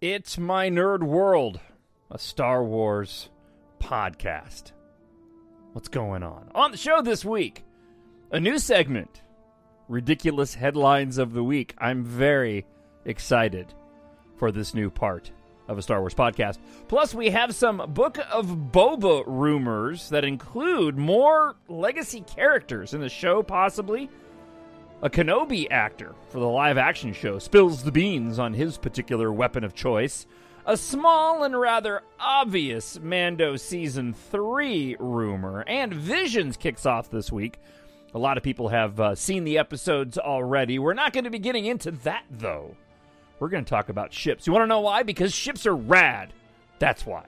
It's My Nerd World, a Star Wars podcast. What's going on? On the show this week, a new segment, Ridiculous Headlines of the Week. I'm very excited for this new part of a Star Wars podcast. Plus, we have some Book of Boba rumors that include more legacy characters in the show, possibly. A Kenobi actor for the live-action show spills the beans on his particular weapon of choice. A small and rather obvious Mando Season 3 rumor. And Visions kicks off this week. A lot of people have seen the episodes already. We're not going to be getting into that, though. We're going to talk about ships. You want to know why? Because ships are rad. That's why.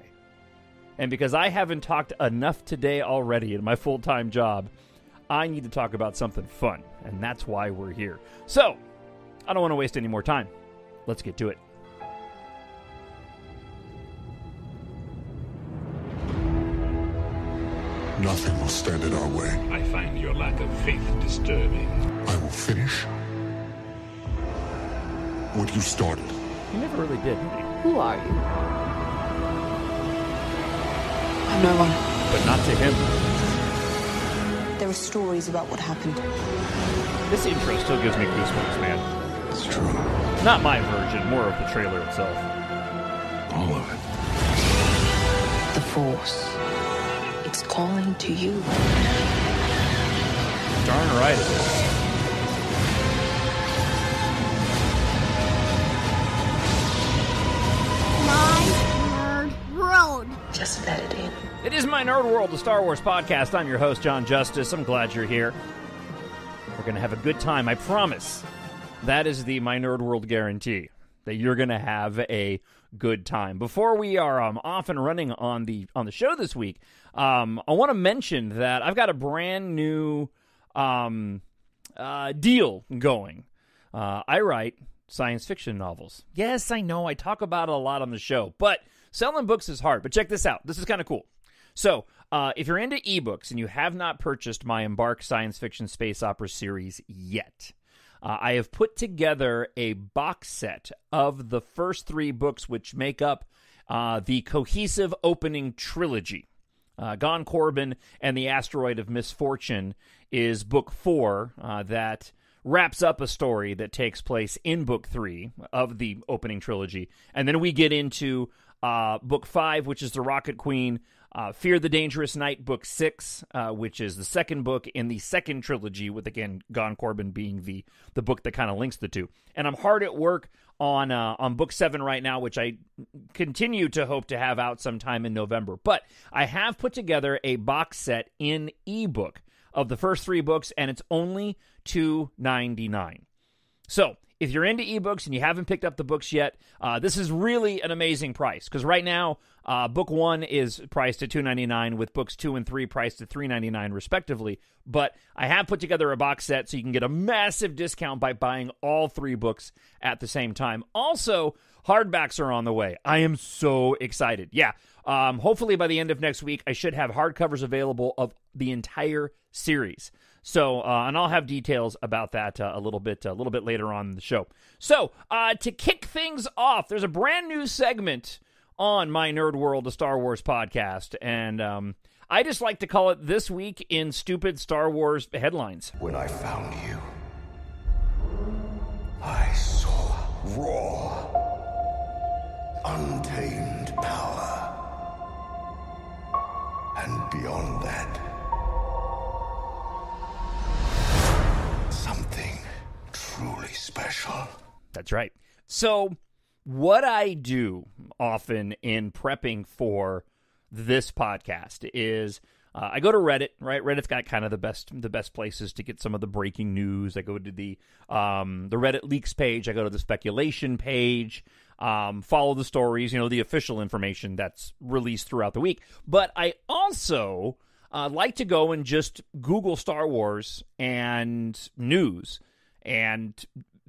And because I haven't talked enough today already in my full-time job, I need to talk about something fun, and that's why we're here. So, I don't want to waste any more time. Let's get to it. Nothing will stand in our way. I find your lack of faith disturbing. I will finish what you started. He never really did, did he? Who are you? I'm no one. But not to him. There are stories about what happened. This intro still gives me goosebumps, man. It's true. Not my version, more of the trailer itself. All of it. The Force. It's calling to you. Darn right it is. My Nerd World. Just let it in. It is My Nerd World, the Star Wars podcast. I'm your host, Jon Justice. I'm glad you're here. We're going to have a good time, I promise. That is the My Nerd World guarantee, that you're going to have a good time. Before we are off and running on the show this week, I want to mention that I've got a brand new deal going. I write science fiction novels. Yes, I know, I talk about it a lot on the show, but selling books is hard. But check this out. This is kind of cool. So, if you're into ebooks and you have not purchased my EMBARK Science Fiction Space Opera series yet, I have put together a box set of the first 3 books which make up the cohesive opening trilogy. Gahan Corbijn and the Asteroid of Misfortune is book 4 that wraps up a story that takes place in book 3 of the opening trilogy. And then we get into book 5, which is The Rocket Queen, Fear the Dangerous Night, book 6, which is the second book in the second trilogy, with, again, Gahan Corbijn being the book that kind of links the two. And I'm hard at work on book 7 right now, which I continue to hope to have out sometime in November. But I have put together a box set in ebook of the first 3 books, and it's only $2.99. So, if you're into ebooks and you haven't picked up the books yet, this is really an amazing price. Because right now, book 1 is priced at $2.99, with books 2 and 3 priced at $3.99 respectively. But I have put together a box set so you can get a massive discount by buying all 3 books at the same time. Also, hardbacks are on the way. I am so excited. Yeah, hopefully by the end of next week, I should have hardcovers available of the entire series. So, and I'll have details about that a little bit later on in the show. So, to kick things off, there's a brand new segment on My Nerd World, a Star Wars podcast, and I just like to call it This Week in Stupid Star Wars Headlines. When I found you, I saw raw, untamed power. And beyond that, something truly special. That's right. So, what I do often in prepping for this podcast is I go to Reddit, right? Reddit's got kind of the best places to get some of the breaking news. I go to the Reddit leaks page. I go to the speculation page. Follow the stories, the official information that's released throughout the week. But I also like to go and just Google Star Wars and news and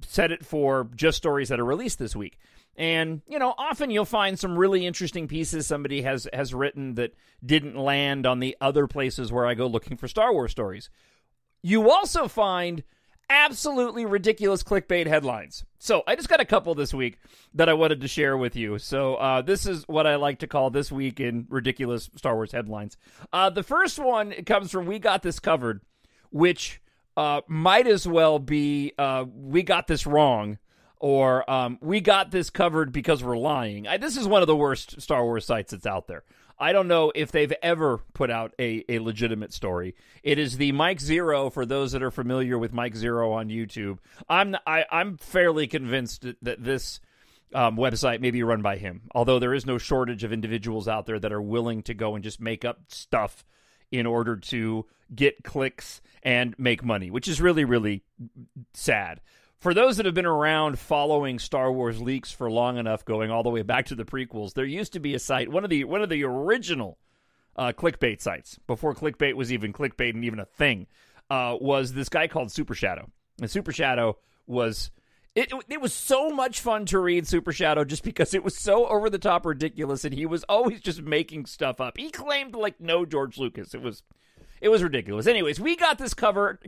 set it for just stories that are released this week. And, often you'll find some really interesting pieces somebody has written that didn't land on the other places where I go looking for Star Wars stories. You also find absolutely ridiculous clickbait headlines. So I just got a couple this week that I wanted to share with you. So this is what I like to call This Week in Ridiculous Star Wars Headlines. The first one comes from We Got This Covered, which might as well be We Got This Wrong, or We Got This Covered Because We're Lying. This is one of the worst Star Wars sites that's out there. I don't know if they've ever put out a legitimate story. It is the Mike Zero, for those that are familiar with Mike Zero on YouTube. I'm fairly convinced that this website may be run by him, although there is no shortage of individuals out there that are willing to go and just make up stuff in order to get clicks and make money, which is really, really sad. For those that have been around following Star Wars leaks for long enough, going all the way back to the prequels, there used to be a site, one of the original clickbait sites, before clickbait was even clickbait and even a thing, was this guy called Super Shadow. And Super Shadow was... It was so much fun to read Super Shadow just because it was so over-the-top ridiculous, and he was always just making stuff up. He claimed, no George Lucas. It was ridiculous. Anyways, we got this covered.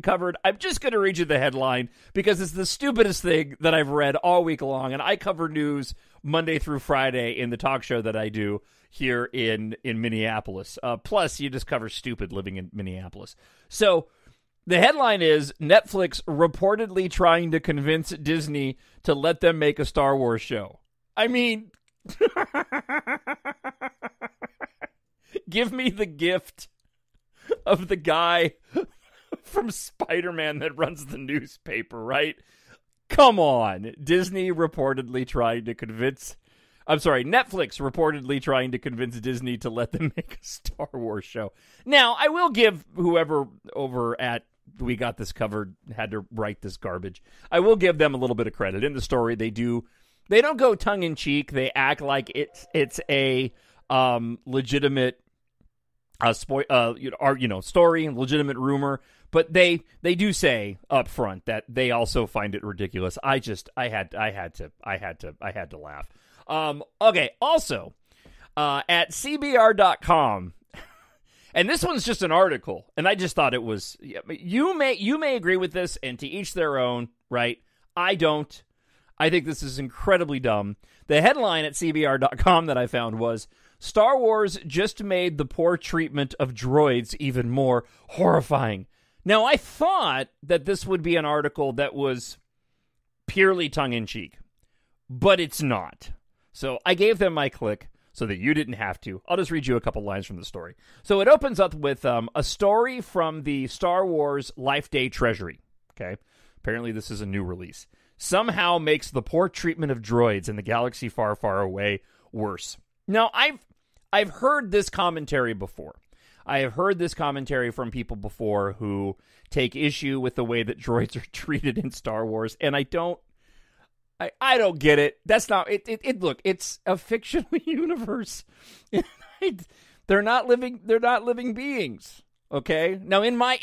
I'm just going to read you the headline because it's the stupidest thing that I've read all week long, and I cover news Monday through Friday in the talk show that I do here in Minneapolis. Plus, you just cover stupid living in Minneapolis. So... the headline is, Netflix reportedly trying to convince Disney to let them make a Star Wars show. I mean, give me the gift of the guy from Spider-Man that runs the newspaper, right? Come on. Netflix reportedly trying to convince Disney to let them make a Star Wars show. Now, I will give whoever over at We Got This Covered had to write this garbage, I will give them a little bit of credit. In the story, they don't go tongue-in-cheek. They act like it's a legitimate story, legitimate rumor, but they do say up front that they also find it ridiculous. I had to laugh. Okay, also, at CBR.com, and this one's just an article, and I just thought it was, you may agree with this, and to each their own, right? I don't. I think this is incredibly dumb. The headline at CBR.com that I found was, Star Wars just made the poor treatment of droids even more horrifying. Now, I thought that this would be an article that was purely tongue-in-cheek, but it's not. So I gave them my click so that you didn't have to. I'll just read you a couple lines from the story. So it opens up with a story from the Star Wars Life Day Treasury. Okay, apparently this is a new release. Somehow makes the poor treatment of droids in the galaxy far, far away worse. Now, I've heard this commentary before. I have heard this commentary from people before who take issue with the way that droids are treated in Star Wars, and I don't get it. That's not it. Look, it's a fictional universe. They're not living beings. Okay. Now, in my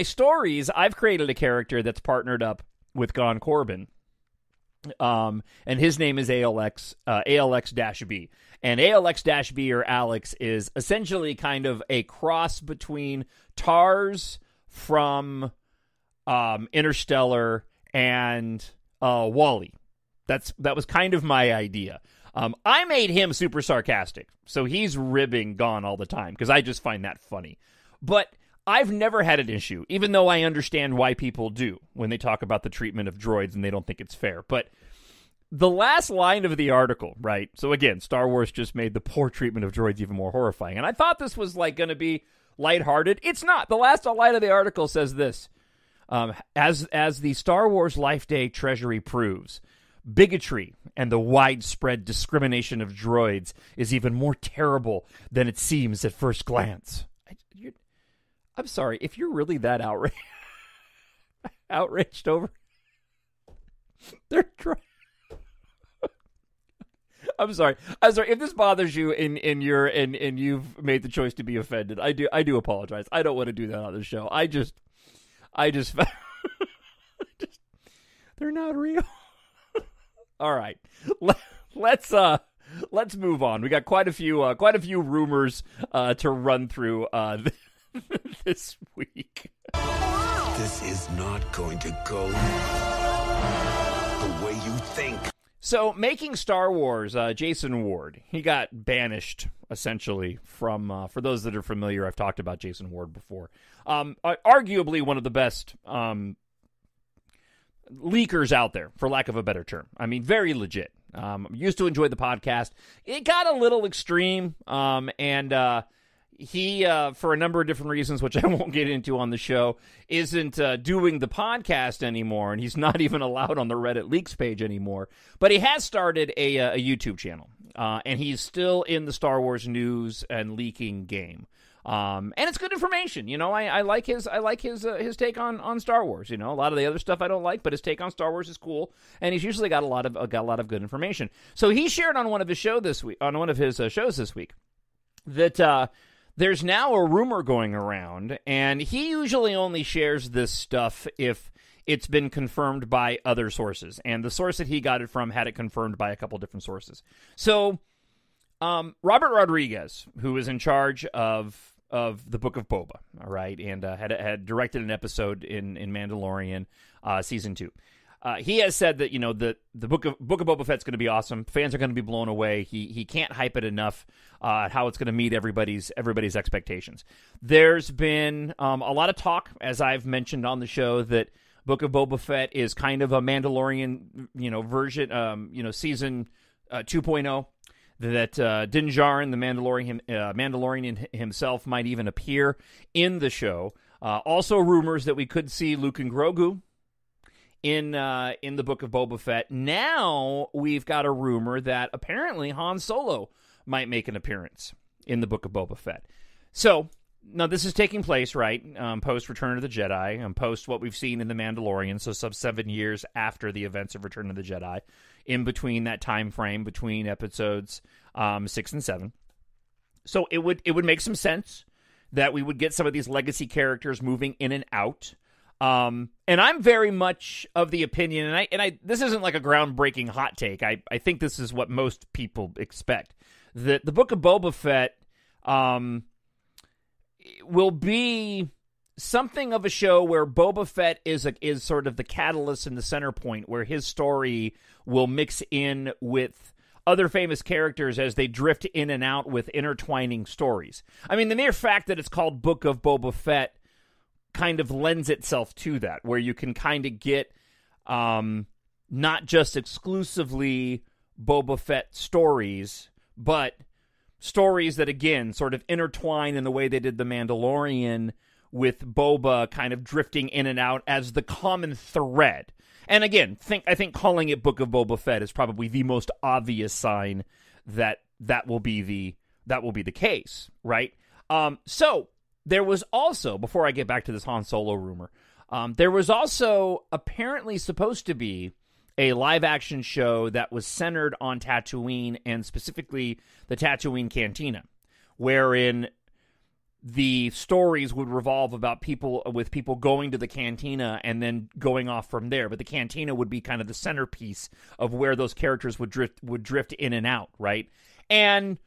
stories, I've created a character that's partnered up with Gahan Corbijn, and his name is ALX-B. And ALX-B, or Alex, is essentially kind of a cross between Tars from Interstellar and Wall-E. That was kind of my idea. I made him super sarcastic, so he's ribbing Gahan all the time, because I just find that funny. But I've never had an issue, even though I understand why people do when they talk about the treatment of droids and they don't think it's fair. But the last line of the article, right? So again, Star Wars just made the poor treatment of droids even more horrifying. And I thought this was going to be lighthearted. It's not. The last line of the article says this. As the Star Wars Life Day Treasury proves, bigotry and the widespread discrimination of droids is even more terrible than it seems at first glance. I'm sorry, if you're really that outraged over... They're trying... I'm sorry. If this bothers you and you've made the choice to be offended, I do apologize. I don't want to do that on the show. I just they're not real. All right. Let's move on. We got quite a few rumors to run through this week. This is not going to go the way you think. So, making Star Wars, Jason Ward, he got banished, essentially, from, for those that are familiar, I've talked about Jason Ward before. Arguably one of the best leakers out there, for lack of a better term. I mean, very legit. Used to enjoy the podcast. It got a little extreme, and he, for a number of different reasons, which I won't get into on the show, isn't doing the podcast anymore, and he's not even allowed on the Reddit leaks page anymore. But he has started a YouTube channel, and he's still in the Star Wars news and leaking game. And it's good information, you know. I like his take on Star Wars. You know, a lot of the other stuff I don't like, but his take on Star Wars is cool, and he's usually got a lot of good information. So he shared on one of his shows this week that there's now a rumor going around, and he usually only shares this stuff if it's been confirmed by other sources, and the source that he got it from had it confirmed by a couple different sources. So, Robert Rodriguez, who is in charge of the Book of Boba, all right, and had directed an episode in Mandalorian season 2. He has said that, you know, the Book of Boba Fett's going to be awesome. Fans are going to be blown away. He can't hype it enough. How it's going to meet everybody's expectations. There's been a lot of talk, as I've mentioned on the show, that Book of Boba Fett is kind of a Mandalorian, you know, version, season 2.0. That Din Djarin, the Mandalorian himself, might even appear in the show. Also, rumors that we could see Luke and Grogu in the Book of Boba Fett. Now we've got a rumor that apparently Han Solo might make an appearance in the Book of Boba Fett. So now this is taking place, right, post Return of the Jedi, post what we've seen in The Mandalorian, so some 7 years after the events of Return of the Jedi, in between that time frame between episodes 6 and 7. So it would make some sense that we would get some of these legacy characters moving in and out. And I'm very much of the opinion, and I this isn't like a groundbreaking hot take. I think this is what most people expect, that the Book of Boba Fett will be something of a show where Boba Fett is sort of the catalyst and the center point, where his story will mix in with other famous characters as they drift in and out with intertwining stories. I mean, the mere fact that it's called Book of Boba Fett kind of lends itself to that, where you can kind of get not just exclusively Boba Fett stories, but stories that, again, sort of intertwine in the way they did The Mandalorian, with Boba kind of drifting in and out as the common thread. And again, I think calling it Book of Boba Fett is probably the most obvious sign that will be the case, right? So there was also, before I get back to this Han Solo rumor, there was also apparently supposed to be a live-action show that was centered on Tatooine, and specifically the Tatooine Cantina, wherein the stories would revolve about people going to the cantina and then going off from there. But the cantina would be kind of the centerpiece of where those characters would drift in and out, right? And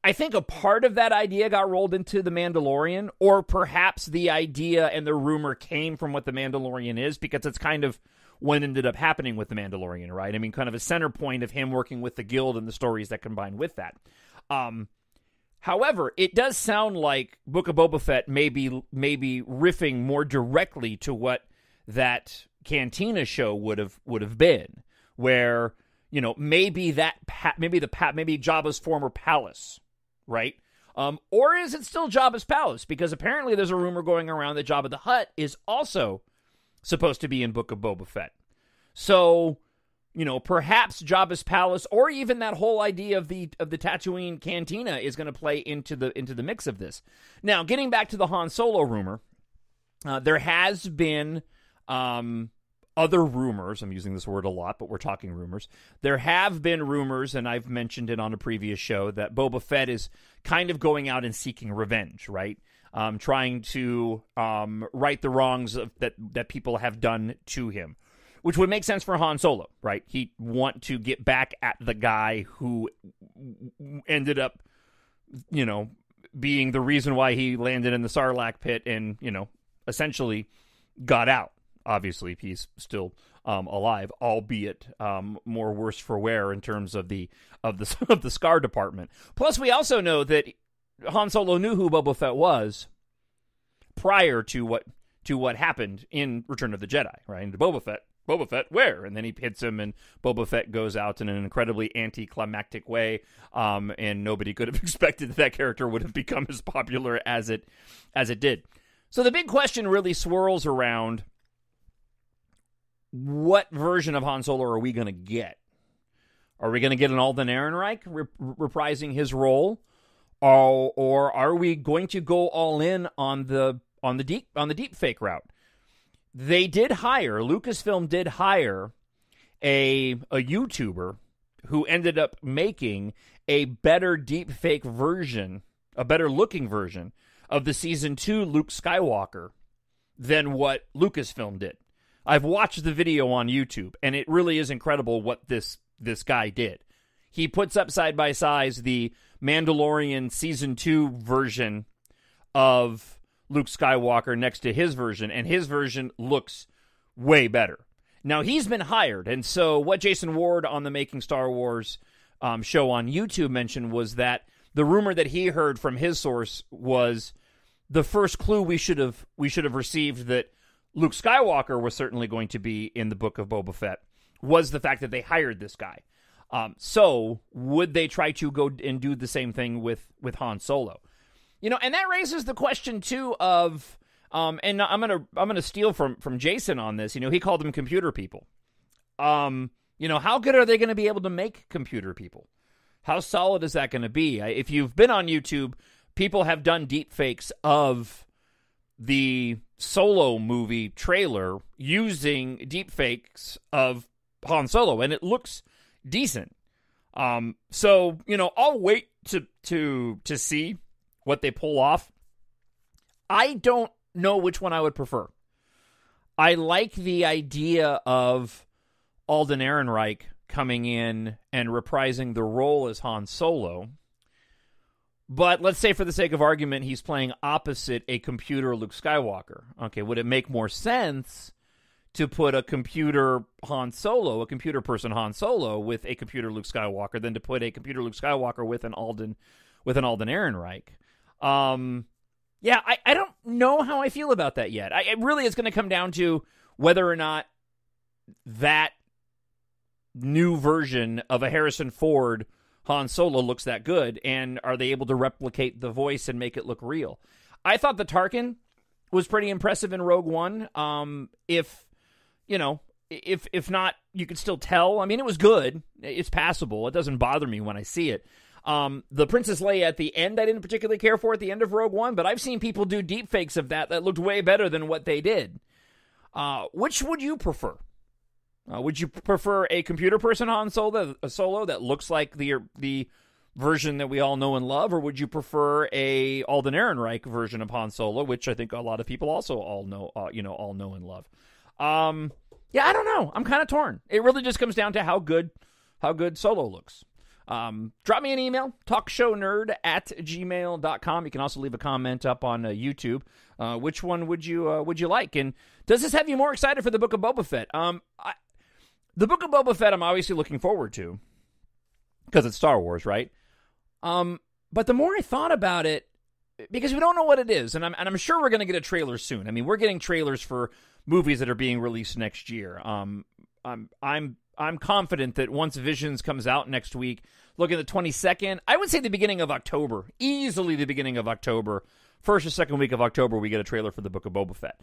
I think a part of that idea got rolled into The Mandalorian, or perhaps the idea and the rumor came from what The Mandalorian is, because it's kind of what ended up happening with The Mandalorian, right? I mean, kind of a center point of him working with the guild and the stories that combine with that. However, it does sound like Book of Boba Fett may be riffing more directly to what that Cantina show would have been, where, you know, maybe Jabba's former palace, right? Or is it still Jabba's palace? Because apparently there's a rumor going around that Jabba the Hutt is also supposed to be in Book of Boba Fett. So, you know, perhaps Jabba's palace, or even that whole idea of the Tatooine Cantina, is going to play into the mix of this. Now, getting back to the Han Solo rumor, there has been other rumors. I'm using this word a lot, but we're talking rumors. There have been rumors, and I've mentioned it on a previous show, that Boba Fett is kind of going out and seeking revenge, right? Trying to right the wrongs that people have done to him. Which would make sense for Han Solo, right? He'd want to get back at the guy who ended up, you know, being the reason why he landed in the Sarlacc pit and, you know, essentially got out. Obviously, he's still alive, albeit more worse for wear in terms of the scar department. Plus, we also know that Han Solo knew who Boba Fett was prior to what happened in Return of the Jedi, right? And Boba Fett, where? And then he hits him, and Boba Fett goes out in an incredibly anticlimactic way, and nobody could have expected that character would have become as popular as it did. So the big question really swirls around, what version of Han Solo are we going to get? Are we going to get an Alden Ehrenreich reprising his role, or are we going to go all in on the deep fake route? They did hire, Lucasfilm did hire a YouTuber who ended up making a better deep fake version, a better looking version of the season 2 Luke Skywalker than what Lucasfilm did. I've watched the video on YouTube, and it really is incredible what this guy did. He puts up side by side the Mandalorian season 2 version of Luke Skywalker next to his version, and his version looks way better. Now, he's been hired, and so what Jason Ward on the Making Star Wars show on YouTube mentioned was that the rumor that he heard from his source was the first clue we should have received that Luke Skywalker was certainly going to be in the Book of Boba Fett was the fact that they hired this guy. So would they try to go and do the same thing with Han Solo? You know, and that raises the question too of, and I'm gonna steal from Jason on this. You know, he called them computer people. You know, how good are they going to be able to make computer people? How solid is that going to be? If you've been on YouTube, people have done deep fakes of the Solo movie trailer using deep fakes of Han Solo, and it looks decent. So, you know, I'll wait to see what they pull off. I don't know which one I would prefer. I like the idea of Alden Ehrenreich coming in and reprising the role as Han Solo. But let's say for the sake of argument, he's playing opposite a computer Luke Skywalker. Okay, would it make more sense to put a computer Han Solo, a computer person Han Solo, with a computer Luke Skywalker than to put a computer Luke Skywalker with an Alden Ehrenreich? Yeah, I don't know how I feel about that yet. It really is going to come down to whether or not that new version of a Harrison Ford Han Solo looks that good, and are they able to replicate the voice and make it look real? I thought the Tarkin was pretty impressive in Rogue One. If not, you could still tell. I mean, it was good. It's passable. It doesn't bother me when I see it. The Princess Leia at the end, I didn't particularly care for at the end of Rogue One, but I've seen people do deep fakes of that looked way better than what they did. Which would you prefer? Would you prefer a computer person Han Solo, that looks like the version that we all know and love, or would you prefer a Alden Ehrenreich version of Han Solo, which I think a lot of people also all know and love? Yeah, I don't know. I'm kind of torn. It really just comes down to how good Solo looks. Drop me an email, talkshownerd@gmail.com. You can also leave a comment up on YouTube. Which one would you like? And does this have you more excited for the Book of Boba Fett? The Book of Boba Fett I'm obviously looking forward to because it's Star Wars, right? But the more I thought about it, because we don't know what it is, and I'm sure we're going to get a trailer soon. I mean, we're getting trailers for movies that are being released next year. I'm confident that once Visions comes out next week, look at the 22nd, I would say the beginning of October, easily the beginning of October, first or second week of October, we get a trailer for the Book of Boba Fett.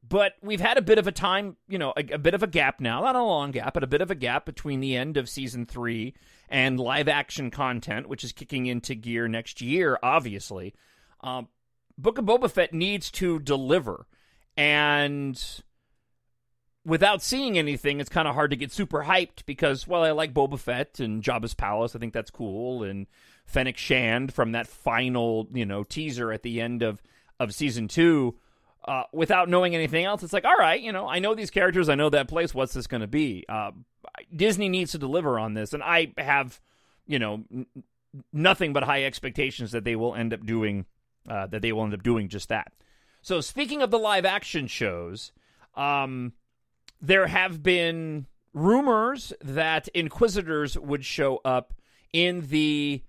But we've had a bit of a time, a bit of a gap now, not a long gap, but a bit of a gap between the end of Season 3 and live-action content, which is kicking into gear next year, obviously. Book of Boba Fett needs to deliver, and without seeing anything, it's kind of hard to get super hyped because, well, I like Boba Fett and Jabba's Palace. I think that's cool. And Fennec Shand from that final, teaser at the end of Season 2. Without knowing anything else, it's like, all right, I know these characters. I know that place. What's this going to be? Disney needs to deliver on this. And I have, nothing but high expectations that they will end up doing just that. So speaking of the live-action shows, there have been rumors that Inquisitors would show up in the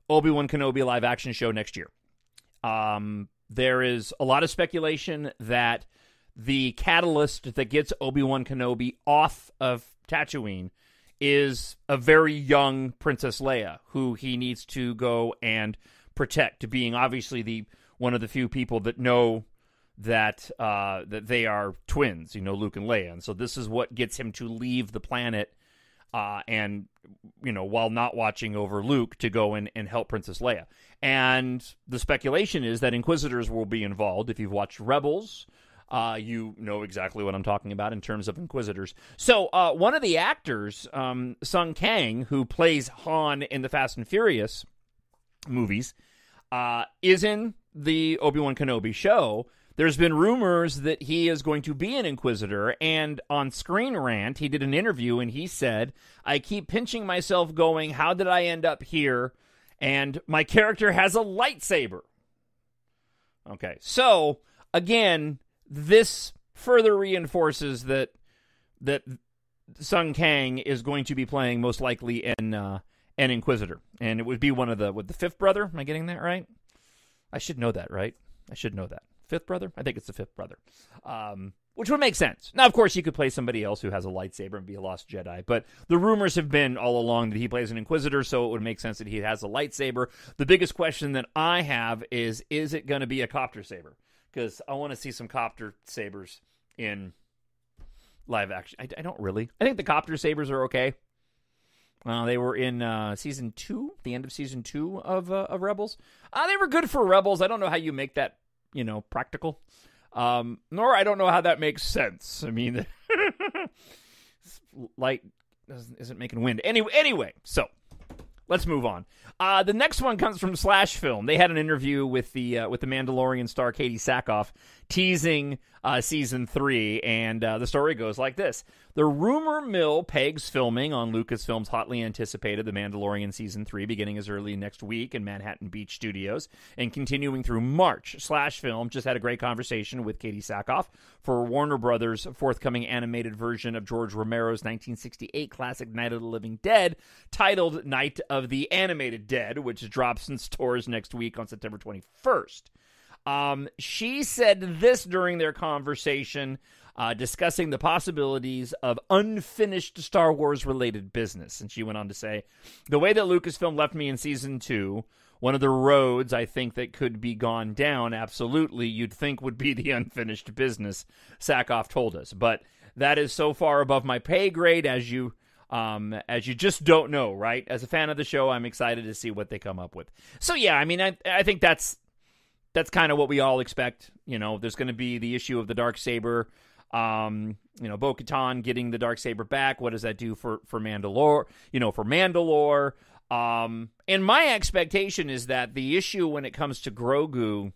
Obi-Wan Kenobi live-action show next year. There is a lot of speculation that the catalyst that gets Obi-Wan Kenobi off of Tatooine is a very young Princess Leia, who he needs to go and protect, being obviously one of the few people that know that they are twins, Luke and Leia. And so this is what gets him to leave the planet and, while not watching over Luke, to go and help Princess Leia. And the speculation is that Inquisitors will be involved. If you've watched Rebels, you know exactly what I'm talking about in terms of Inquisitors. So one of the actors, Sung Kang, who plays Han in the Fast and Furious movies, is in the Obi-Wan Kenobi show. There's been rumors that he is going to be an Inquisitor, and on Screen Rant, he did an interview, and he said, "I keep pinching myself going, how did I end up here? And my character has a lightsaber." Okay, so, again, this further reinforces that Sung Kang is going to be playing, most likely, an Inquisitor. And it would be one of the fifth brother. Am I getting that right? I should know that, right? I should know that. Fifth brother? I think it's the fifth brother. Which would make sense. Now, of course, you could play somebody else who has a lightsaber and be a lost Jedi, but the rumors have been all along that he plays an Inquisitor, so it would make sense that he has a lightsaber. The biggest question that I have is it going to be a copter saber? Because I want to see some copter sabers in live action. I don't really. I think the copter sabers are okay. They were in season 2, the end of season 2 of Rebels. They were good for Rebels. I don't know how you make that, practical. Nor I don't know how that makes sense. I mean, light isn't making wind. Anyway, so let's move on. The next one comes from Slash Film. They had an interview with the Mandalorian star Katie Sackhoff teasing season 3, and the story goes like this. The rumor mill pegs filming on Lucasfilm's hotly anticipated The Mandalorian Season 3, beginning as early next week in Manhattan Beach Studios and continuing through March. Slash Film just had a great conversation with Katie Sackhoff for Warner Brothers' forthcoming animated version of George Romero's 1968 classic Night of the Living Dead, titled Night of the Animated Dead, which drops in stores next week on September 21st. She said this during their conversation, discussing the possibilities of unfinished Star Wars-related business. And she went on to say, the way that Lucasfilm left me in Season 2, one of the roads I think that could be gone down, absolutely, you'd think would be the unfinished business, Sackhoff told us. But that is so far above my pay grade, as you just don't know, right? As a fan of the show, I'm excited to see what they come up with. So, yeah, I mean, I think that's kind of what we all expect. There's going to be the issue of the Darksaber. Bo-Katan getting the Darksaber back. What does that do for Mandalore? For Mandalore. And my expectation is that the issue when it comes to Grogu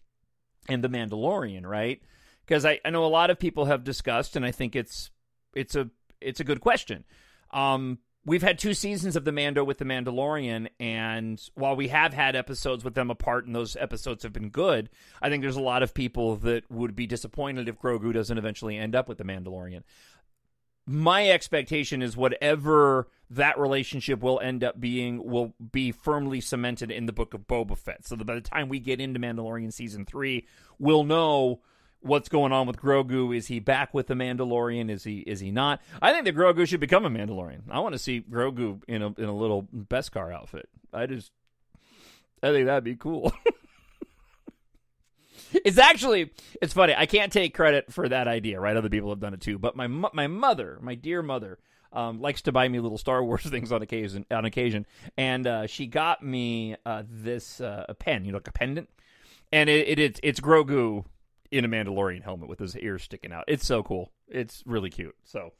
and the Mandalorian, right? Because I know a lot of people have discussed, and I think it's a good question. We've had 2 seasons of the Mando with the Mandalorian, and while we have had episodes with them apart, and those episodes have been good, I think there's a lot of people that would be disappointed if Grogu doesn't eventually end up with the Mandalorian. My expectation is whatever that relationship will end up being will be firmly cemented in the Book of Boba Fett. So that by the time we get into Mandalorian Season 3, we'll know what's going on with Grogu. Is he back with the Mandalorian? Is he not? I think that Grogu should become a Mandalorian. I want to see Grogu in a little Beskar outfit. I think that'd be cool. It's funny. I can't take credit for that idea, right? Other people have done it too. But my mother, my dear mother, likes to buy me little Star Wars things on occasion. And she got me this a pen, like a pendant, and it's Grogu in a Mandalorian helmet with his ears sticking out. It's so cool. It's really cute. So,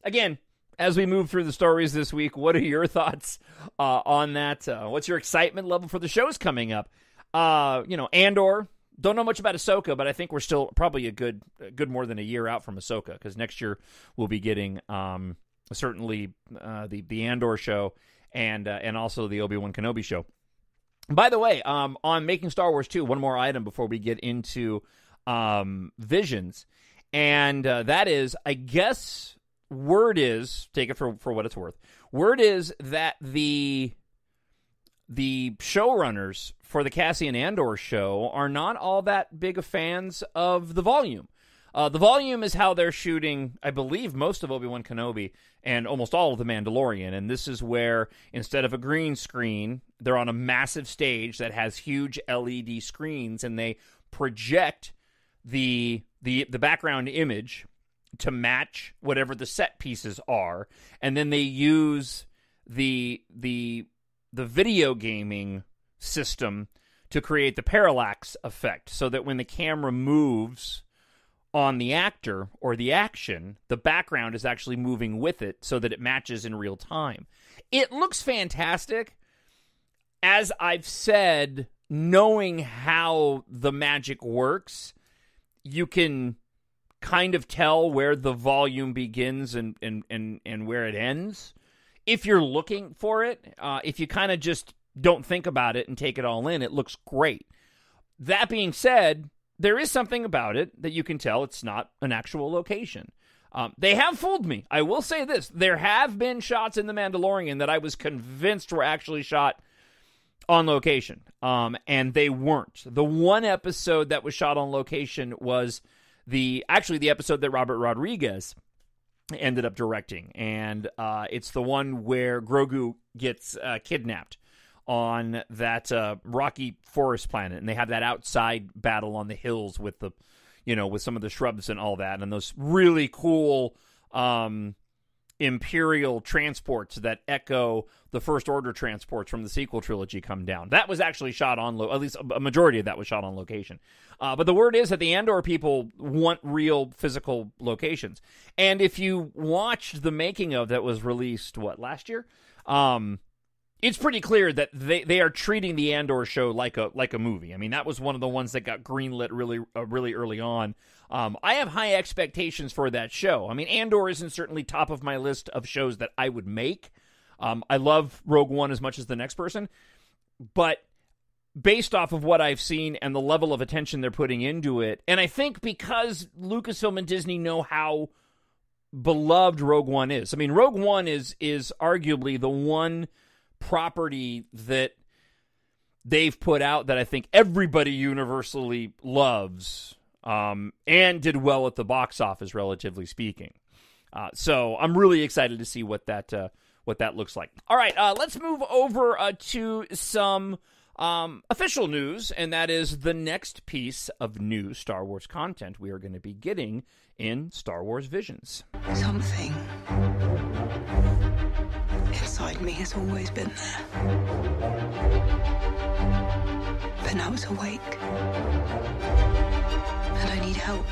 again, as we move through the stories this week, what are your thoughts on that? What's your excitement level for the shows coming up? Andor. Don't know much about Ahsoka, but I think we're still probably a good more than a year out from Ahsoka, because next year we'll be getting certainly the Andor show and also the Obi-Wan Kenobi show. By the way, on Making Star Wars 2, one more item before we get into Visions. And that is, I guess, word is, take it for what it's worth, word is that the showrunners for the Cassian Andor show are not all that big of fans of the volume. The volume is how they're shooting, I believe, most of Obi-Wan Kenobi and almost all of The Mandalorian. And this is where, instead of a green screen, they're on a massive stage that has huge LED screens, and they project the background image to match whatever the set pieces are. And then they use the video gaming system to create the parallax effect, so that when the camera moves on the actor or the action, the background is actually moving with it so that it matches in real time. It looks fantastic. As I've said, knowing how the magic works, you can kind of tell where the volume begins and where it ends if you're looking for it. If you kind of just don't think about it and take it all in, it looks great. That being said, there is something about it that you can tell it's not an actual location. They have fooled me. I will say this. There have been shots in The Mandalorian that I was convinced were actually shot on location, and they weren't. The one episode that was shot on location was the episode that Robert Rodriguez ended up directing, and it's the one where Grogu gets kidnapped on that rocky forest planet, and they have that outside battle on the hills with the, with some of the shrubs and all that, and those really cool Imperial transports that echo the First Order transports from the sequel trilogy come down. That was actually shot on, at least a majority of that was shot on location. But the word is that the Andor people want real physical locations. And if you watched the making of that was released, last year? It's pretty clear that they are treating the Andor show like a movie. I mean, that was one of the ones that got greenlit really early on. I have high expectations for that show. I mean, Andor isn't certainly top of my list of shows that I would make. I love Rogue One as much as the next person, but based off of what I've seen and the level of attention they're putting into it, and I think because Lucasfilm and Disney know how beloved Rogue One is. I mean, Rogue One is arguably the one property that they've put out that I think everybody universally loves, and did well at the box office, relatively speaking. So I'm really excited to see what that looks like. All right, let's move over to some official news, and that is the next piece of new Star Wars content we are going to be getting in Star Wars Visions. Something inside me has always been there. But now it's awake. And I need help.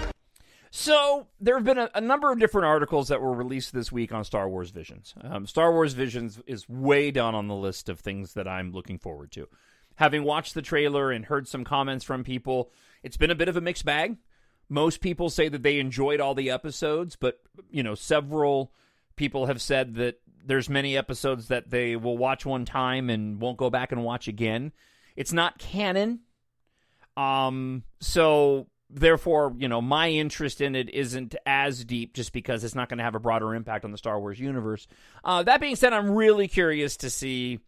So, there have been a number of different articles that were released this week on Star Wars Visions. Star Wars Visions is way down on the list of things that I'm looking forward to. Having watched the trailer and heard some comments from people, it's been a bit of a mixed bag. Most people say that they enjoyed all the episodes, but, several people have said that there's many episodes that they will watch one time and won't go back and watch again. It's not canon. So therefore, my interest in it isn't as deep just because it's not going to have a broader impact on the Star Wars universe. That being said, I'm really curious to see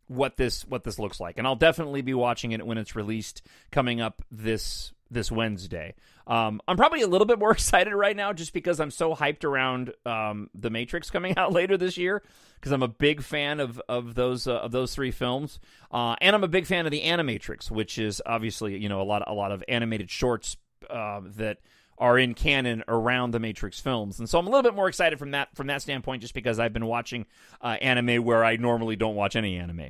what this looks like, and I'll definitely be watching it when it's released coming up this Wednesday. I'm probably a little bit more excited right now just because I'm so hyped around The Matrix coming out later this year, because I'm a big fan of those three films, and I'm a big fan of the Animatrix, which is obviously a lot of animated shorts that are in canon around the Matrix films, and so I'm a little bit more excited from that standpoint, just because I've been watching anime where I normally don't watch any anime.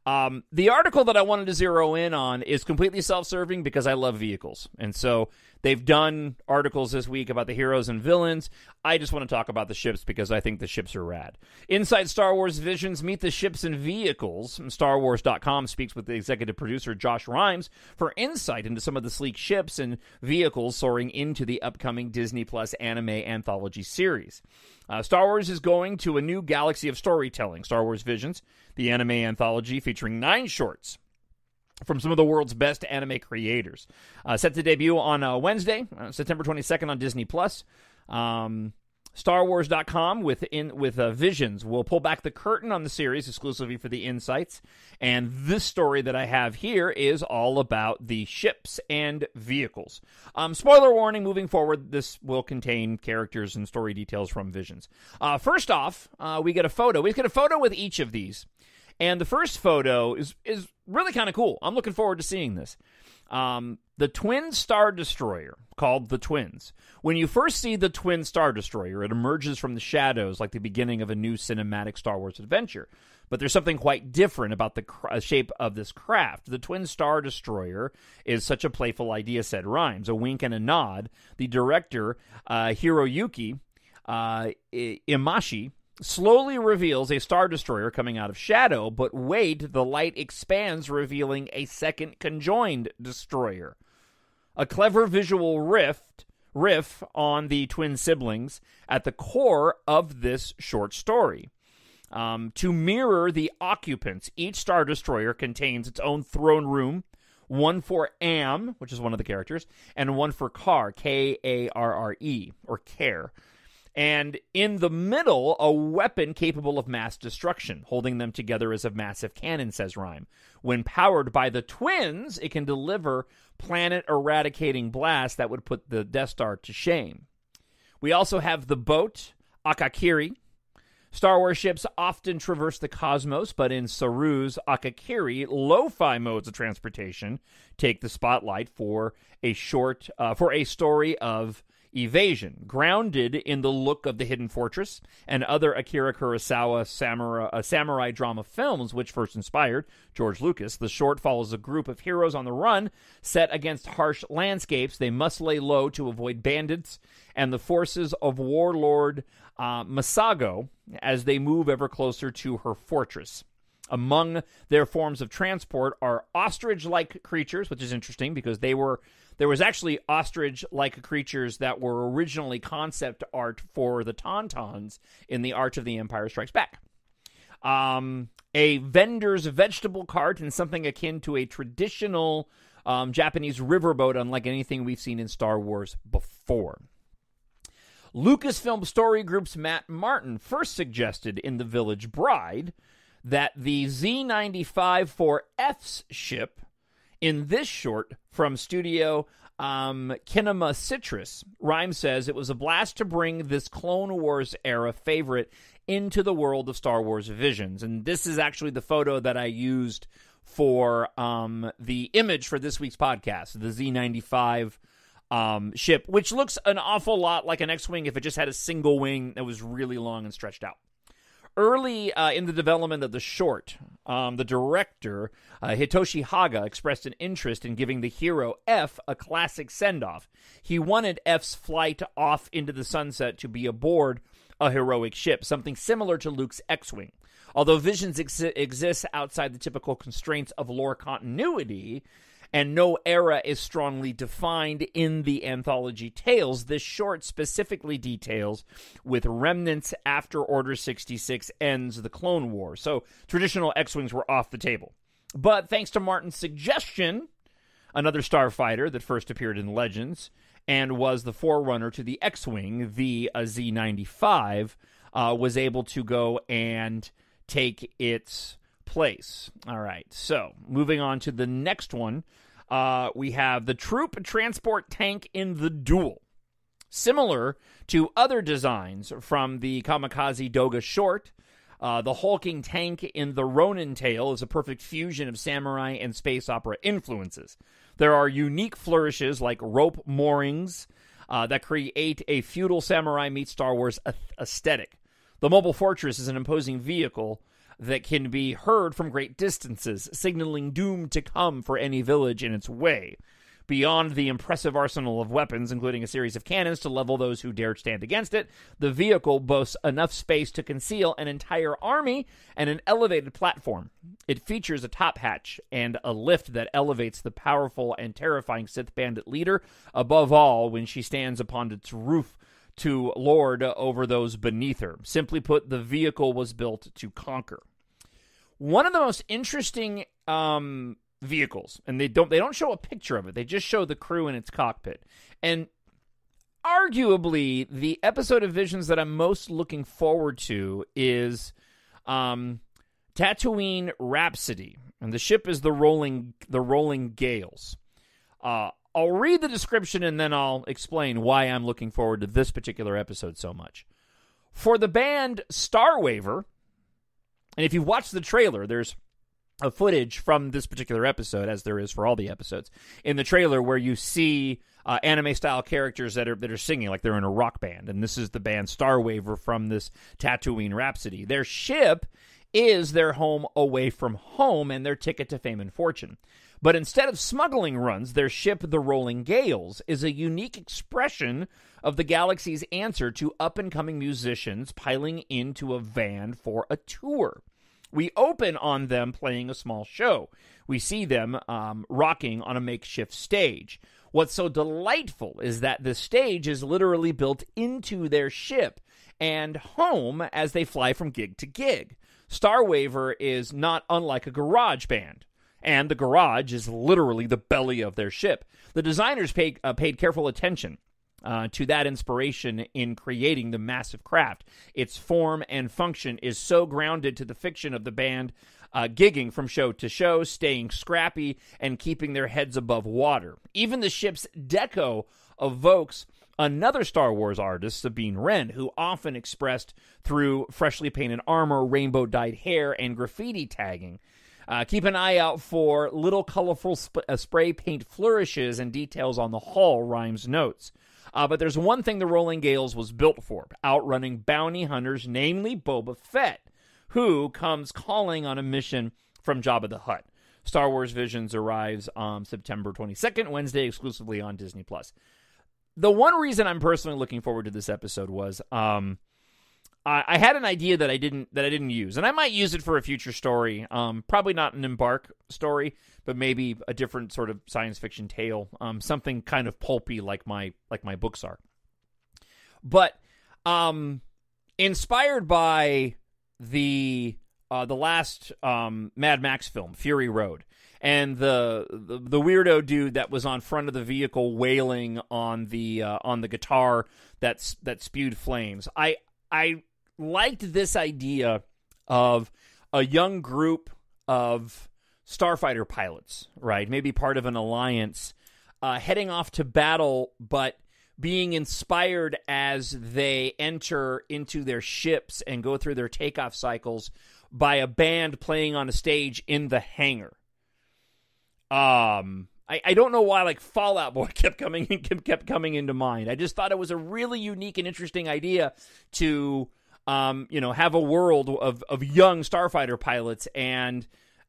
The article that I wanted to zero in on is completely self-serving because I love vehicles. And so they've done articles this week about the heroes and villains. I just want to talk about the ships because I think the ships are rad. Inside Star Wars Visions, meet the ships and vehicles. StarWars.com speaks with the executive producer Josh Rhimes for insight into some of the sleek ships and vehicles soaring into the upcoming Disney Plus anime anthology series. Star Wars is going to a new galaxy of storytelling. Star Wars Visions, the anime anthology featuring 9 shorts, from some of the world's best anime creators. Set to debut on Wednesday, September 22nd on Disney+. StarWars.com with Visions will pull back the curtain on the series exclusively for the insights. And this story that I have here is all about the ships and vehicles. Spoiler warning, moving forward, this will contain characters and story details from Visions. First off, we get a photo. We get a photo with each of these. And the first photo is really kind of cool. I'm looking forward to seeing this. The Twin Star Destroyer, called the Twins. When you first see the Twin Star Destroyer, it emerges from the shadows like the beginning of a new cinematic Star Wars adventure. But there's something quite different about the shape of this craft. The Twin Star Destroyer is such a playful idea, said Rhimes. A wink and a nod. The director, Hiroyuki Imashi, slowly reveals a Star Destroyer coming out of shadow, but wait, the light expands, revealing a second conjoined destroyer. A clever visual riff on the twin siblings at the core of this short story. To mirror the occupants, each Star Destroyer contains its own throne room, one for Am, which is one of the characters, and one for Kar, K-A-R-R-E, or Care. And in the middle, a weapon capable of mass destruction. Holding them together is a massive cannon, says Rhyme. When powered by the twins, it can deliver planet-eradicating blasts that would put the Death Star to shame. We also have the boat, Akakiri. Star Wars ships often traverse the cosmos, but in Saru's Akakiri, lo-fi modes of transportation take the spotlight for a story of evasion, grounded in the look of the Hidden Fortress and other Akira Kurosawa samurai drama films, which first inspired George Lucas. The short follows a group of heroes on the run, set against harsh landscapes. They must lay low to avoid bandits and the forces of warlord Masago as they move ever closer to her fortress. Among their forms of transport are ostrich-like creatures, which is interesting because there was actually ostrich-like creatures that were originally concept art for the Tauntauns in the Arch of the Empire Strikes Back. A vendor's vegetable cart and something akin to a traditional Japanese riverboat, unlike anything we've seen in Star Wars before. Lucasfilm Story Group's Matt Martin first suggested in The Village Bride that the Z-95-4F's ship in this short from studio Kinema Citrus, Rhyme says it was a blast to bring this Clone Wars era favorite into the world of Star Wars Visions. And this is actually the photo that I used for the image for this week's podcast, the Z-95 ship, which looks an awful lot like an X-Wing if it just had a single wing that was really long and stretched out. Early in the development of the short, the director, Hitoshi Haga, expressed an interest in giving the hero F a classic send-off. He wanted F's flight off into the sunset to be aboard a heroic ship, something similar to Luke's X-Wing. Although Visions exists outside the typical constraints of lore continuity, and no era is strongly defined in the anthology tales, this short specifically details with remnants after Order 66 ends the Clone War. So traditional X-Wings were off the table. But thanks to Martin's suggestion, another starfighter that first appeared in Legends and was the forerunner to the X-Wing, the Z-95, was able to go and take its place. All right, so moving on to the next one, we have the Troop Transport Tank in the Duel. Similar to other designs from the Kamikaze Doga short, the hulking tank in the Ronin tale is a perfect fusion of samurai and space opera influences. There are unique flourishes like rope moorings that create a feudal samurai meets Star Wars aesthetic. The mobile fortress is an imposing vehicle that can be heard from great distances, signaling doom to come for any village in its way. Beyond the impressive arsenal of weapons, including a series of cannons to level those who dare stand against it, the vehicle boasts enough space to conceal an entire army and an elevated platform. It features a top hatch and a lift that elevates the powerful and terrifying Sith bandit leader, above all when she stands upon its roof to lord over those beneath her. Simply put, the vehicle was built to conquer. One of the most interesting vehicles, and they don't show a picture of it. They just show the crew in its cockpit. And arguably, the episode of Visions that I'm most looking forward to is Tatooine Rhapsody, and the ship is the Rolling Gales. I'll read the description and then I'll explain why I'm looking forward to this particular episode so much. For the band Starwaver, and if you've watched the trailer, there's a footage from this particular episode, as there is for all the episodes, in the trailer where you see anime-style characters that are singing like they're in a rock band, and this is the band Starwaver from this Tatooine Rhapsody. Their ship is their home away from home and their ticket to fame and fortune. But instead of smuggling runs, their ship, the Rolling Gales, is a unique expression of the galaxy's answer to up-and-coming musicians piling into a van for a tour. We open on them playing a small show. We see them rocking on a makeshift stage. What's so delightful is that the stage is literally built into their ship and home as they fly from gig to gig. Starwaver is not unlike a garage band, and the garage is literally the belly of their ship. The designers paid careful attention to that inspiration in creating the massive craft. Its form and function is so grounded to the fiction of the band gigging from show to show, staying scrappy, and keeping their heads above water. Even the ship's deco evokes another Star Wars artist, Sabine Wren, who often expressed through freshly painted armor, rainbow-dyed hair, and graffiti tagging. Keep an eye out for little colorful spray paint flourishes and details on the hull, rhymes notes. But there's one thing the Rolling Gales was built for, outrunning bounty hunters, namely Boba Fett, who comes calling on a mission from Jabba the Hutt. Star Wars Visions arrives on September 22nd, Wednesday, exclusively on Disney+. The one reason I'm personally looking forward to this episode was I had an idea that I didn't use, and I might use it for a future story. Probably not an EMBARK story, but maybe a different sort of science fiction tale, something kind of pulpy like my books are. But inspired by the last Mad Max film, Fury Road, and the weirdo dude that was on front of the vehicle wailing on the guitar that spewed flames. I liked this idea of a young group of starfighter pilots, right? Maybe part of an alliance, heading off to battle, but being inspired as they enter into their ships and go through their takeoff cycles by a band playing on a stage in the hangar. I don't know why Fall Out Boy kept coming into mind. I just thought it was a really unique and interesting idea to have a world of young starfighter pilots, and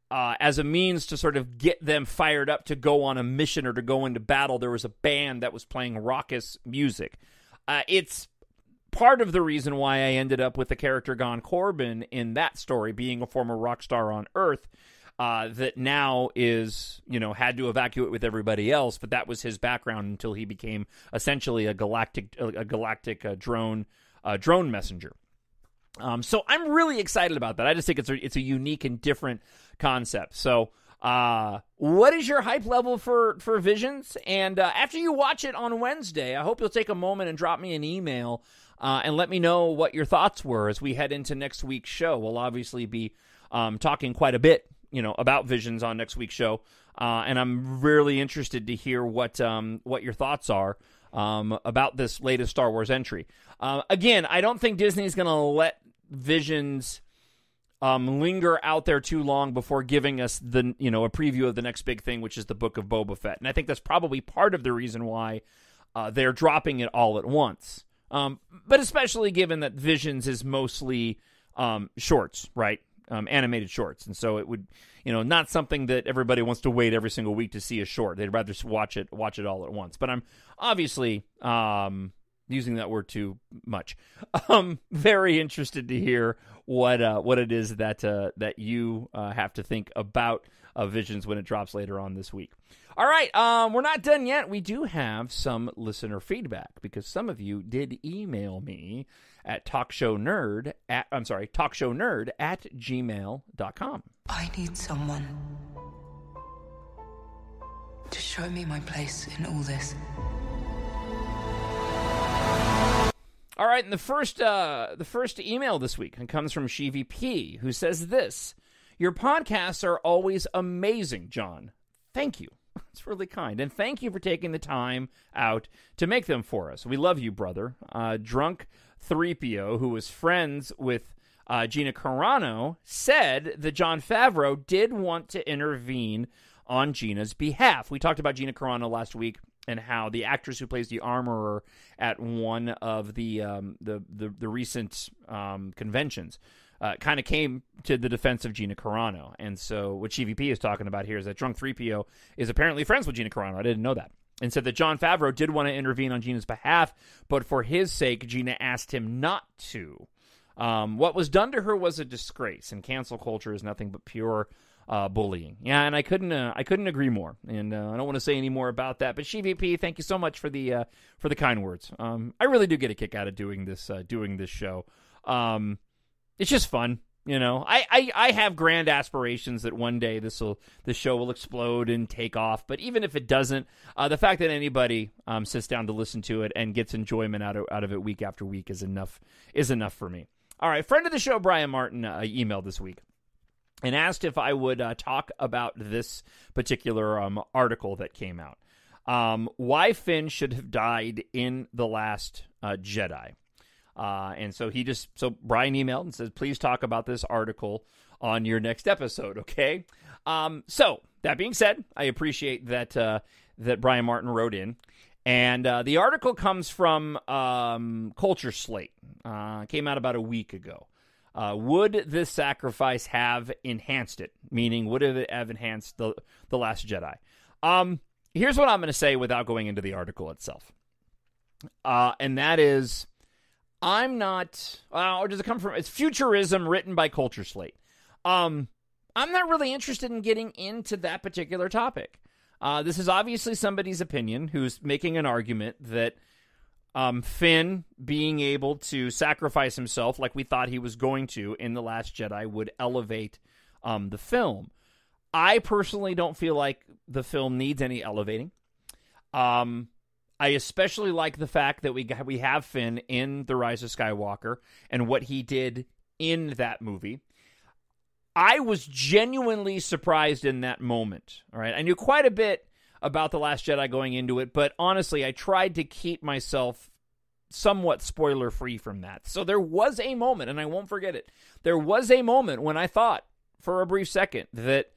as a means to sort of get them fired up to go on a mission or to go into battle, there was a band that was playing raucous music. It's part of the reason why I ended up with the character Gahan Corbijn in that story, being a former rock star on Earth, that now is, had to evacuate with everybody else, but that was his background until he became essentially a galactic drone messenger. So I'm really excited about that. I just think it's a unique and different concept. So, what is your hype level for Visions? And after you watch it on Wednesday, I hope you'll take a moment and drop me an email and let me know what your thoughts were as we head into next week's show. We'll obviously be talking quite a bit, about Visions on next week's show, and I'm really interested to hear what your thoughts are about this latest Star Wars entry. Again, I don't think Disney's going to let Visions linger out there too long before giving us a preview of the next big thing, which is the Book of Boba Fett. And I think that's probably part of the reason why they're dropping it all at once. But especially given that Visions is mostly shorts, right? Animated shorts. And so it would, not something that everybody wants to wait every single week to see a short. They'd rather watch it all at once. But I'm obviously using that word too much. Very interested to hear what it is that you have to think about Visions when it drops later on this week. All right, we're not done yet. We do have some listener feedback because some of you did email me at TalkShowNerd at gmail.com. I need someone Show me my place in all this. All right, and the first email this week comes from Shivi P, who says this: "Your podcasts are always amazing, John. Thank you. It's really kind, and thank you for taking the time out to make them for us. We love you, brother." Drunk 3PO, who was friends with Gina Carano, said that Jon Favreau did want to intervene on Gina's behalf. We talked about Gina Carano last week and how the actress who plays the armorer at one of the recent conventions kind of came to the defense of Gina Carano. And so what CVP is talking about here is that Drunk 3PO is apparently friends with Gina Carano. I didn't know that. And said that Jon Favreau did want to intervene on Gina's behalf, but for his sake, Gina asked him not to. What was done to her was a disgrace, and cancel culture is nothing but pure bullying. Yeah, and I couldn't agree more. And I don't want to say any more about that. But CVP, thank you so much for the kind words. I really do get a kick out of doing this show. It's just fun, you know. I have grand aspirations that one day this show will explode and take off. But even if it doesn't, the fact that anybody sits down to listen to it and gets enjoyment out of it week after week is enough for me. All right, friend of the show Brian Martin emailed this week and asked if I would talk about this particular article that came out. Why Finn should have died in The Last Jedi. And so Brian emailed and says, please talk about this article on your next episode, okay? So, that being said, I appreciate that Brian Martin wrote in. And the article comes from Culture Slate. Came out about a week ago. Would this sacrifice have enhanced it? Meaning, would it have enhanced the Last Jedi? Here's what I'm going to say without going into the article itself. And that is, I'm not, or does it come from, it's futurism written by Culture Slate. I'm not really interested in getting into that particular topic. This is obviously somebody's opinion who's making an argument that Finn being able to sacrifice himself like we thought he was going to in The Last Jedi would elevate the film. I personally don't feel like the film needs any elevating. I especially like the fact that we have Finn in The Rise of Skywalker and what he did in that movie. I was genuinely surprised in that moment. All right, I knew quite a bit about The Last Jedi going into it, but honestly, I tried to keep myself somewhat spoiler-free from that. So there was a moment, and I won't forget it, there was a moment when I thought, for a brief second, that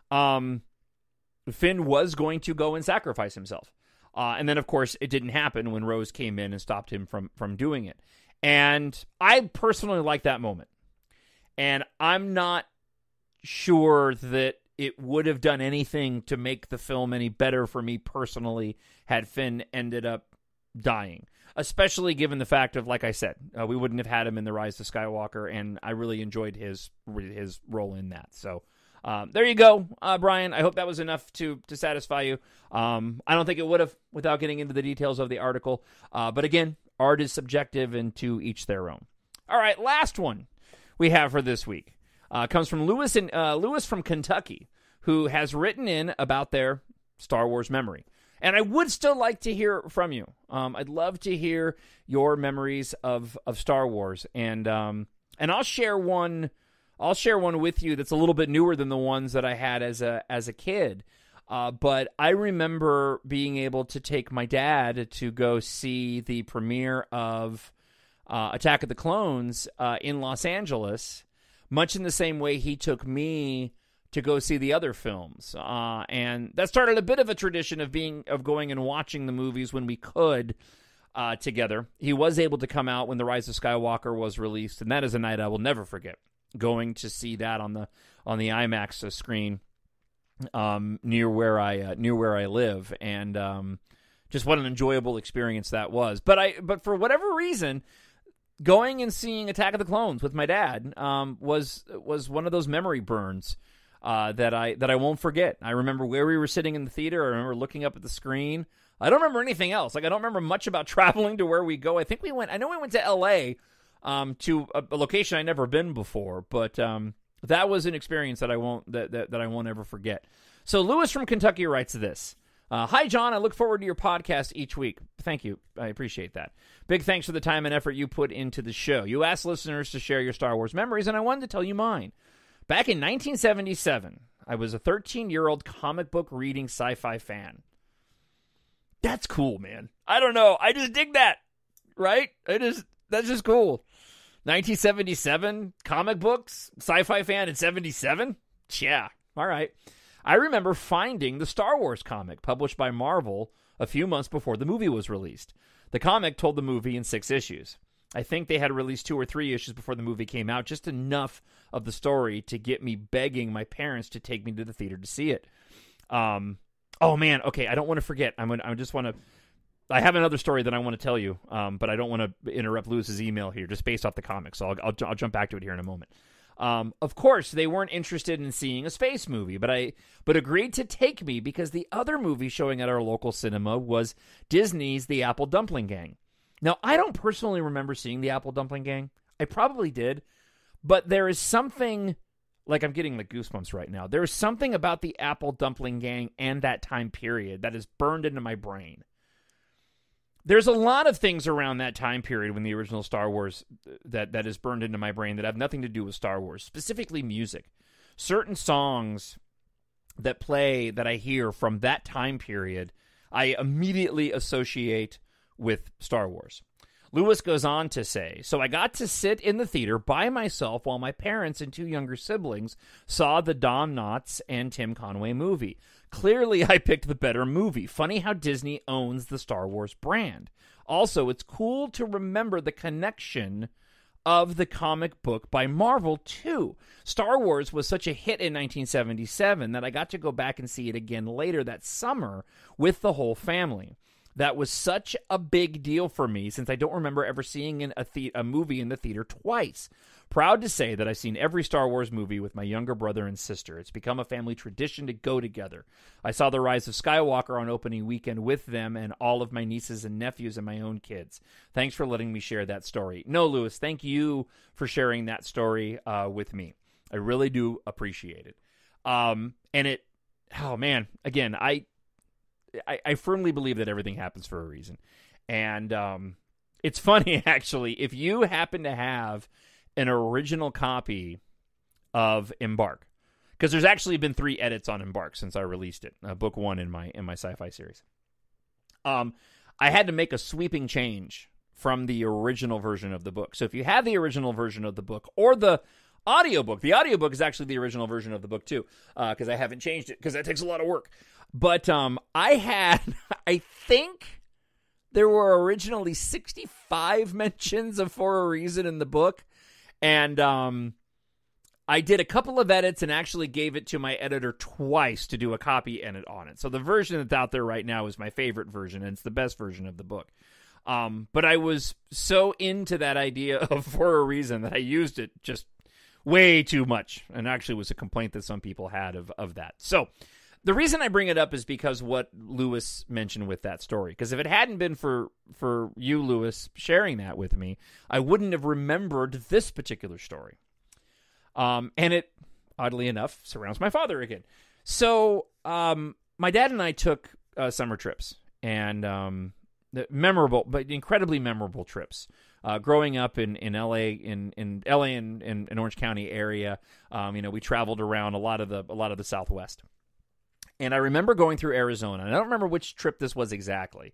Finn was going to go and sacrifice himself. And then, of course, it didn't happen when Rose came in and stopped him from doing it. And I personally like that moment. And I'm not sure that it would have done anything to make the film any better for me personally had Finn ended up dying. Especially given the fact of, like I said, we wouldn't have had him in The Rise of Skywalker, and I really enjoyed his role in that. So there you go, Brian. I hope that was enough to satisfy you. I don't think it would have without getting into the details of the article. But again, art is subjective and to each their own. All right, last one we have for this week. Comes from Lewis from Kentucky, who has written in about their Star Wars memory. And I would still like to hear from you. I'd love to hear your memories of Star Wars. And I'll share one with you that's a little bit newer than the ones that I had as a kid. But I remember being able to take my dad to go see the premiere of Attack of the Clones in Los Angeles, much in the same way he took me to go see the other films. And that started a bit of a tradition of going and watching the movies when we could together. He was able to come out when The Rise of Skywalker was released, and that is a night I will never forget, going to see that on the IMAX screen near where I live, and just what an enjoyable experience that was. But for whatever reason, going and seeing Attack of the Clones with my dad was one of those memory burns that I won't forget. I remember where we were sitting in the theater. I remember looking up at the screen. I don't remember anything else. Like, I don't remember much about traveling to where we go. I know we went to L.A. To a location I'd never been before, but that was an experience that I won't ever forget. So Lewis from Kentucky writes this. Hi, John. I look forward to your podcast each week. Thank you. I appreciate that. Big thanks for the time and effort you put into the show. You asked listeners to share your Star Wars memories, and I wanted to tell you mine. Back in 1977, I was a 13-year-old comic book reading sci-fi fan. That's cool, man. I don't know. I just dig that, right? That's just cool. 1977, comic books, sci-fi fan in 77? Yeah, all right. I remember finding the Star Wars comic published by Marvel a few months before the movie was released. The comic told the movie in 6 issues. I think they had released 2 or 3 issues before the movie came out, just enough of the story to get me begging my parents to take me to the theater to see it. Oh, man, okay, I don't want to forget. I have another story that I want to tell you, but I don't want to interrupt Lewis's email here, just based off the comic, so I'll jump back to it here in a moment. Of course, they weren't interested in seeing a space movie, but agreed to take me because the other movie showing at our local cinema was Disney's The Apple Dumpling Gang. Now, I don't personally remember seeing The Apple Dumpling Gang. I probably did, but there is something, like I'm getting like goosebumps right now. There is something about The Apple Dumpling Gang and that time period that is burned into my brain. There's a lot of things around that time period when the original Star Wars that is burned into my brain that have nothing to do with Star Wars, specifically music. Certain songs that play that I hear from that time period, I immediately associate with Star Wars. Lewis goes on to say, so I got to sit in the theater by myself while my parents and 2 younger siblings saw the Don Knotts and Tim Conway movie. Clearly, I picked the better movie. Funny how Disney owns the Star Wars brand. Also, it's cool to remember the connection of the comic book by Marvel, too. Star Wars was such a hit in 1977 that I got to go back and see it again later that summer with the whole family. That was such a big deal for me since I don't remember ever seeing a movie in the theater twice. Proud to say that I've seen every Star Wars movie with my younger brother and sister. It's become a family tradition to go together. I saw The Rise of Skywalker on opening weekend with them and all of my nieces and nephews and my own kids. Thanks for letting me share that story. No, Lewis, thank you for sharing that story with me. I really do appreciate it. Oh man, again, I firmly believe that everything happens for a reason. And it's funny, actually, if you happen to have an original copy of EMBARK, because there's actually been 3 edits on EMBARK since I released it, book 1 in my sci-fi series. I had to make a sweeping change from the original version of the book. So if you have the original version of the book or the audiobook is actually the original version of the book too, because I haven't changed it because that takes a lot of work. But I think there were originally 65 mentions of For a Reason in the book. And I did a couple of edits and actually gave it to my editor twice to do a copy edit on it. So the version that's out there right now is my favorite version, and it's the best version of the book. But I was so into that idea of For a Reason that I used it just way too much. And actually was a complaint that some people had of that. So the reason I bring it up is because what Lewis mentioned with that story. Because if it hadn't been for you, Lewis, sharing that with me, I wouldn't have remembered this particular story. And it, oddly enough, surrounds my father again. So my dad and I took summer trips. And memorable, but incredibly memorable trips. Growing up in LA, in LA and Orange County area, we traveled around a lot of the Southwest. And I remember going through Arizona. And I don't remember which trip this was exactly.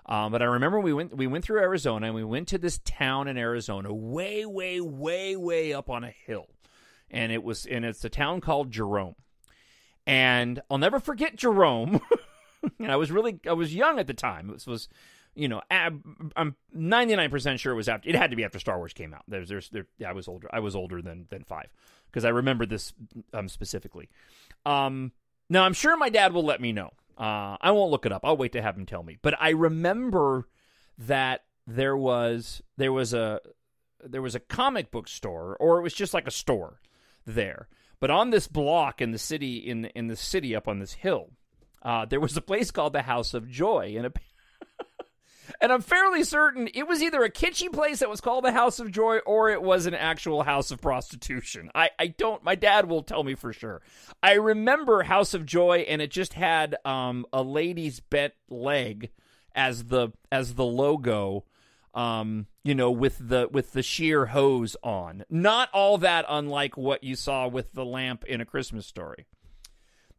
But I remember we went through Arizona, and we went to this town in Arizona way, way, way, way up on a hill. And it's a town called Jerome. And I'll never forget Jerome. And I was young at the time. This was, I'm 99% sure it had to be after Star Wars came out. I was older. I was older than 5 because I remember this specifically. Now, I'm sure my dad will let me know. I won't look it up. I'll wait to have him tell me. But I remember that there was a comic book store, or it was just like a store there. But on this block in the city, in the city up on this hill, there was a place called the House of Joy, And I'm fairly certain it was either a kitschy place that was called the House of Joy or it was an actual house of prostitution. My dad will tell me for sure. I remember House of Joy, and it just had a lady's bent leg as the logo, with the sheer hose on. Not all that unlike what you saw with the lamp in A Christmas Story.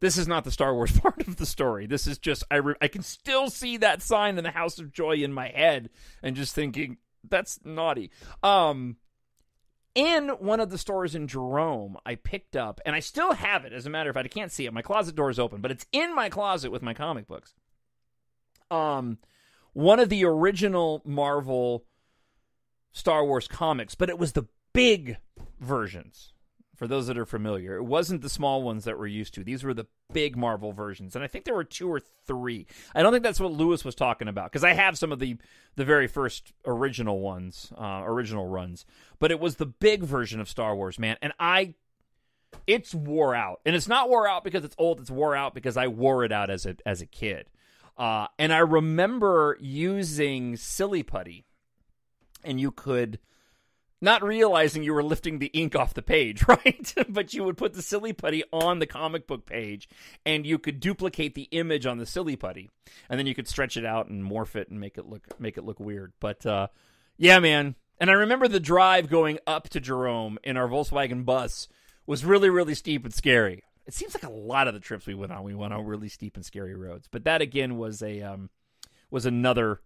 This is not the Star Wars part of the story. This is just, I can still see that sign in the House of Joy in my head and just thinking, that's naughty. In one of the stores in Jerome, I picked up, and I still have it, as a matter of fact, I can't see it. My closet door is open, but it's in my closet with my comic books. One of the original Marvel Star Wars comics, but it was the big versions. For those that are familiar, it wasn't the small ones that we're used to. These were the big Marvel versions, and I think there were 2 or 3. I don't think that's what Lewis was talking about, because I have some of the very first original ones, original runs. But it was the big version of Star Wars, man, and it's wore out. And it's not wore out because it's old, it's wore out because I wore it out as a kid. And I remember using Silly Putty, and you could... not realizing you were lifting the ink off the page, right? But you would put the Silly Putty on the comic book page, and you could duplicate the image on the Silly Putty, and then you could stretch it out and morph it and make it look weird. But yeah, man. And I remember the drive going up to Jerome in our Volkswagen bus was really, really steep and scary. It seems like a lot of the trips we went on really steep and scary roads. But that again was another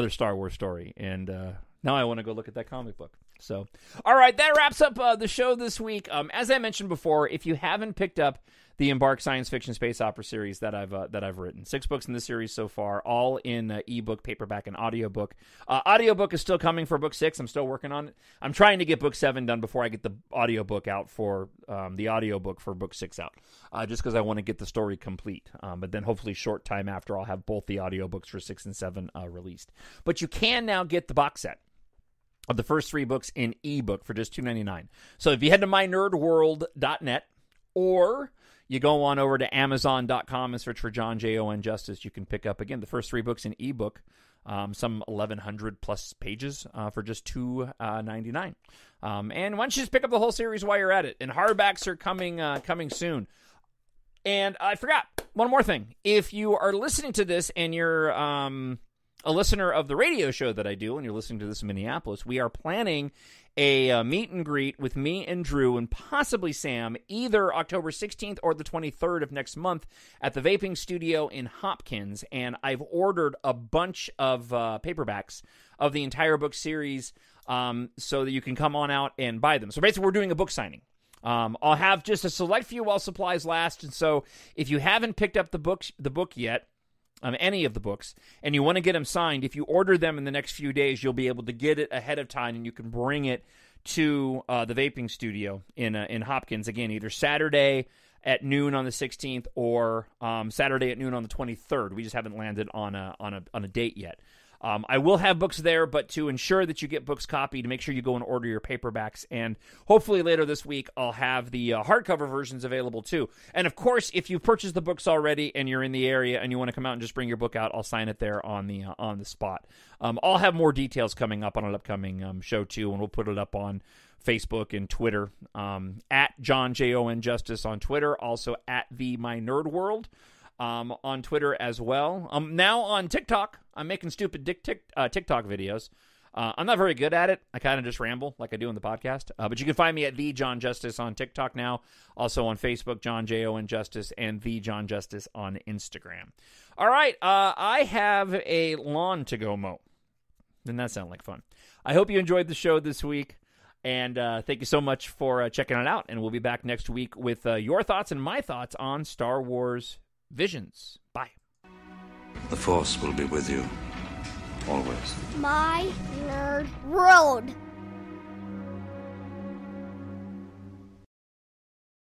Star Wars story, and now I want to go look at that comic book. So, all right, that wraps up the show this week. As I mentioned before, if you haven't picked up the EMBARK science fiction space opera series that I've written, 6 books in this series so far, all in ebook, paperback, and audiobook. Audiobook is still coming for book 6. I'm still working on it. I'm trying to get book 7 done before I get the audiobook out for the audiobook for book 6 out, just because I want to get the story complete. But then hopefully short time after, I'll have both the audiobooks for 6 and 7 released. But you can now get the box set of the first 3 books in ebook for just $2.99. So if you head to mynerdworld.net, or you go on over to Amazon.com and search for Jon Justice, you can pick up, again, the first 3 books in ebook, some 1,100 plus pages for just $2.99. And why don't you just pick up the whole series while you're at it? And hardbacks are coming soon. And I forgot one more thing. If you are listening to this and you're a listener of the radio show that I do, and you're listening to this in Minneapolis, we are planning a meet and greet with me and Drew and possibly Sam, either October 16th or the 23rd of next month at the Vaping Studio in Hopkins. And I've ordered a bunch of paperbacks of the entire book series so that you can come on out and buy them. So basically, we're doing a book signing. I'll have just a select few while supplies last. And so if you haven't picked up the book yet, any of the books, and you want to get them signed, if you order them in the next few days, you'll be able to get it ahead of time, and you can bring it to the Vaping Studio in Hopkins, again, either Saturday at noon on the 16th or Saturday at noon on the 23rd. We just haven't landed on a date yet. I will have books there, but to ensure that you get books copied, make sure you go and order your paperbacks. And hopefully later this week, I'll have the hardcover versions available too. And of course, if you've purchased the books already and you're in the area and you want to come out and just bring your book out, I'll sign it there on the spot. I'll have more details coming up on an upcoming show too, and we'll put it up on Facebook and Twitter, at Jon Justice on Twitter, also at My Nerd World. On Twitter as well. Now on TikTok, I'm making stupid TikTok videos. I'm not very good at it. I kind of just ramble like I do in the podcast. But you can find me at The Jon Justice on TikTok now. Also on Facebook, Jon Justice, and The Jon Justice on Instagram. All right, I have a lawn to go mow. Didn't that sound like fun? I hope you enjoyed the show this week. And thank you so much for checking it out. And we'll be back next week with your thoughts and my thoughts on Star Wars Visions. Bye. The Force will be with you, always. My Nerd World.